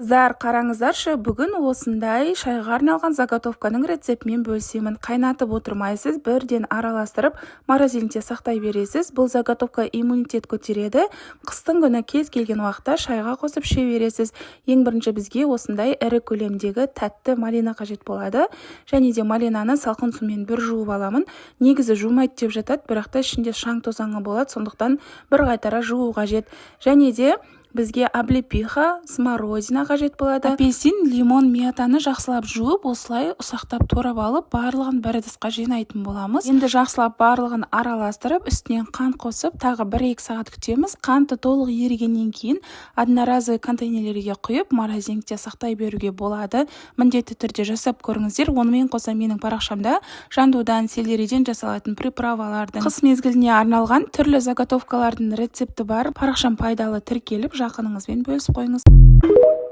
Қыздар, қараңыздаршы, бүгін осындай шайға арналған заготовканың рецептімен бөлісемін. Қайнатып отырмайсыз, бірден араластырып, морозильникте сақтай бересіз. Бұл заготовка иммунитет көтереді. Қыстың күні кез келген уақытта шайға қосып іше бересіз. Ең бірінші бізге осындай ірі көлемдегі тәтті малина қажет болады. Және де малинаны салқын сумен бір жуып аламын. Негізі жумайды деп жатады, бірақ та ішінде шаң тозаңы болады, сондықтан бір қайтара жуу қажет. Және де бізге облепиха, смородина қажет болады. Апельсин, лимон, мятаны жақсылап жуып, осылай ұсақтап торап алып, барлығын бір ыдысқа жинайтын боламыз. Енді жақсылап барлығын араластырып, үстінен қант қосып, тағы 1-2 сағат күтеміз. Қанты толық ерігеннен кейін одноразовый контейнерлерге құйып, морозильникте сақтай беруге болады. Міндетті түрде жасап көріңіздер. Онымен қоса менің парақшамда жандудан, селериден жасалатын приправалардың, қыс мезгіліне арналған түрлі заготовкалардың рецепті бар. Парақшам пайдалы, тіркеліп жақыныңызбен бөлісіп қойыңыз.